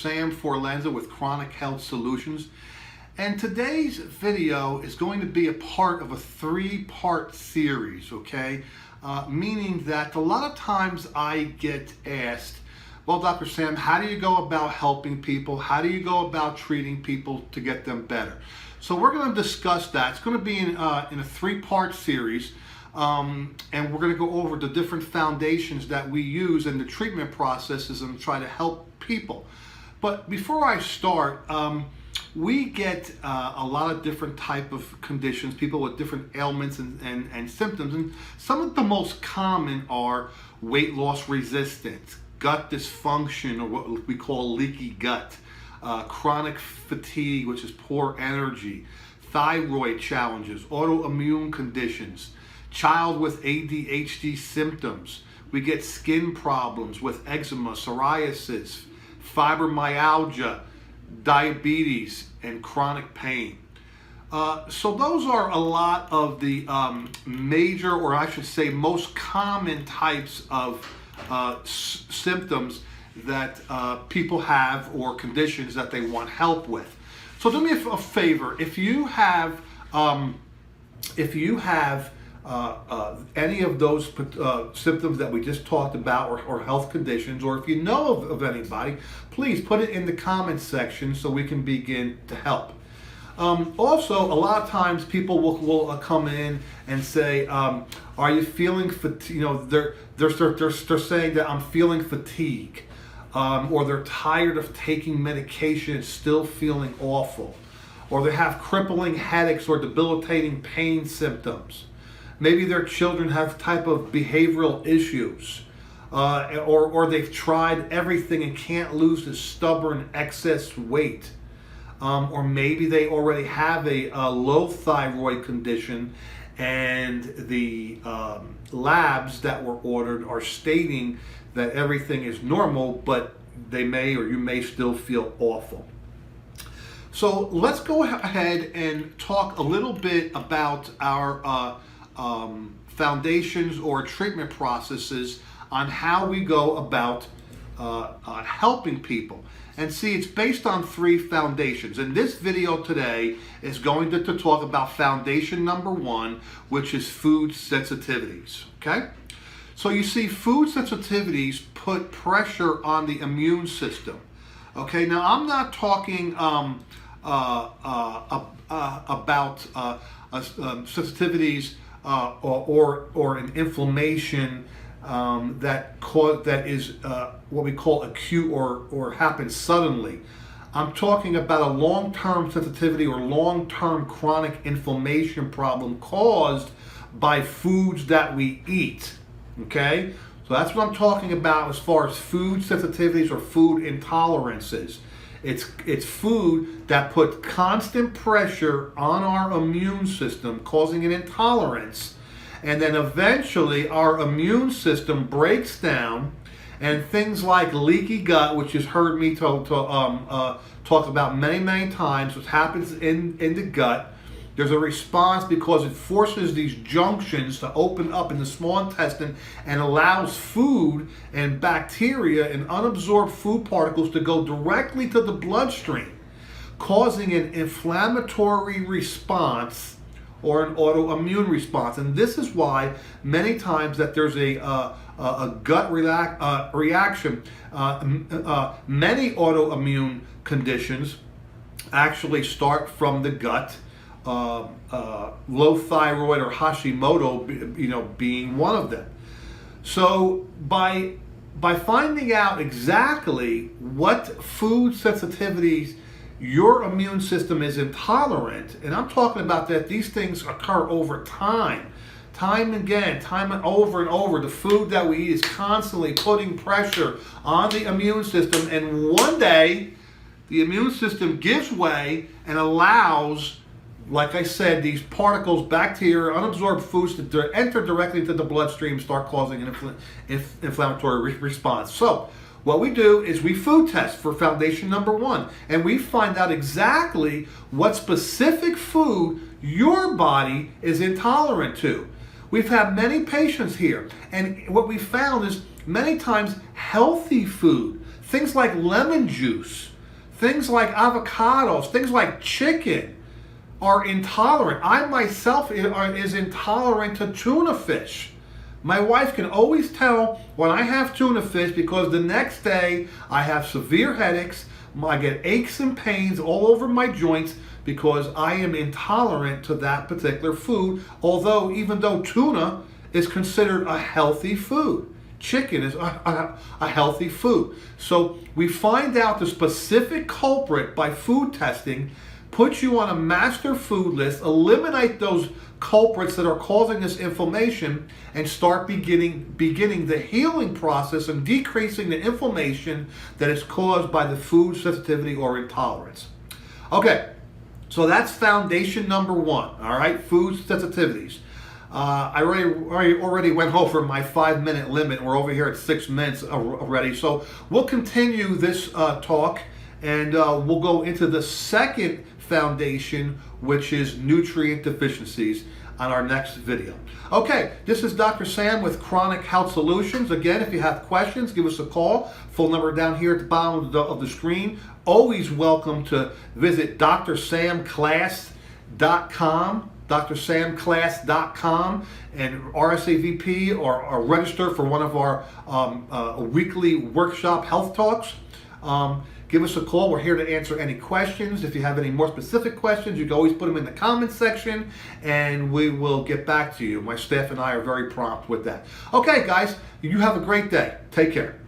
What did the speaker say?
Sam Forlenza with Chronic Health Solutions, and today's video is going to be a part of a three-part series, okay? Meaning that a lot of times I get asked, well, Dr. Sam, how do you go about helping people? How do you go about treating people to get them better? So we're going to discuss that. It's going to be in a three-part series. And we're going to go over the different foundations that we use in the treatment processes and try to help people. But before I start, we get a lot of different type of conditions, people with different ailments and symptoms. And some of the most common are weight loss resistance, gut dysfunction, or what we call leaky gut, chronic fatigue, which is poor energy, thyroid challenges, autoimmune conditions, child with ADHD symptoms. We get skin problems with eczema, psoriasis, fibromyalgia, diabetes, and chronic pain. So those are a lot of the major, or I should say most common types of symptoms that people have, or conditions that they want help with. So do me a favor, if you have any of those symptoms that we just talked about, or health conditions, or if you know of anybody, please put it in the comments section so we can begin to help. Also, a lot of times people will come in and say, are you feeling fatigue? You know, they're saying that I'm feeling fatigue, or they're tired of taking medication and still feeling awful, or they have crippling headaches or debilitating pain symptoms. Maybe their children have type of behavioral issues, or they've tried everything and can't lose the stubborn excess weight. Or maybe they already have a low thyroid condition, and the labs that were ordered are stating that everything is normal, but they may, or you may, still feel awful. So let's go ahead and talk a little bit about our foundations or treatment processes on how we go about helping people. And see, it's based on three foundations. And this video today is going to talk about foundation number one, which is food sensitivities, okay? So you see, food sensitivities put pressure on the immune system, okay? Now, I'm not talking about sensitivities or an inflammation that is what we call acute or happens suddenly. I'm talking about a long-term sensitivity or long-term chronic inflammation problem caused by foods that we eat. Okay, so that's what I'm talking about as far as food sensitivities or food intolerances. It's food that put constant pressure on our immune system, causing an intolerance, and then eventually our immune system breaks down, and things like leaky gut, which you've heard me talk about many times, which happens in the gut. There's a response because it forces these junctions to open up in the small intestine and allows food and bacteria and unabsorbed food particles to go directly to the bloodstream, causing an inflammatory response or an autoimmune response. And this is why many times that there's a gut reaction. Many autoimmune conditions actually start from the gut. Low thyroid or Hashimoto, being one of them. So by finding out exactly what food sensitivities your immune system is intolerant, and I'm talking about that these things occur over time and again, time and over, the food that we eat is constantly putting pressure on the immune system, and one day the immune system gives way and allows, like I said, these particles, bacteria, unabsorbed foods to enter directly into the bloodstream, start causing an inflammatory response. So what we do is we food test for foundation number one, and we find out exactly what specific food your body is intolerant to. We've had many patients here, and what we found is many times healthy food, things like lemon juice, things like avocados, things like chicken are intolerant. I myself is intolerant to tuna fish. My wife can always tell when I have tuna fish because the next day I have severe headaches, I get aches and pains all over my joints because I am intolerant to that particular food, although even though tuna is considered a healthy food. Chicken is a healthy food. So we find out the specific culprit by food testing, put you on a master food list, eliminate those culprits that are causing this inflammation, and start beginning the healing process and decreasing the inflammation that is caused by the food sensitivity or intolerance. Okay, so that's foundation number one, all right, food sensitivities. I already went over my 5-minute limit. We're over here at 6 minutes already. So we'll continue this talk, and we'll go into the second foundation, which is nutrient deficiencies, on our next video. Okay, this is Dr. Sam with Chronic Health Solutions. Again, if you have questions, give us a call. Phone number down here at the bottom of the screen. Always welcome to visit drsamclass.com. drsamclass.com and RSAVP or register for one of our weekly workshop health talks. Give us a call. We're here to answer any questions. If you have any more specific questions, you can always put them in the comments section and we will get back to you. My staff and I are very prompt with that. Okay, guys, you have a great day. Take care.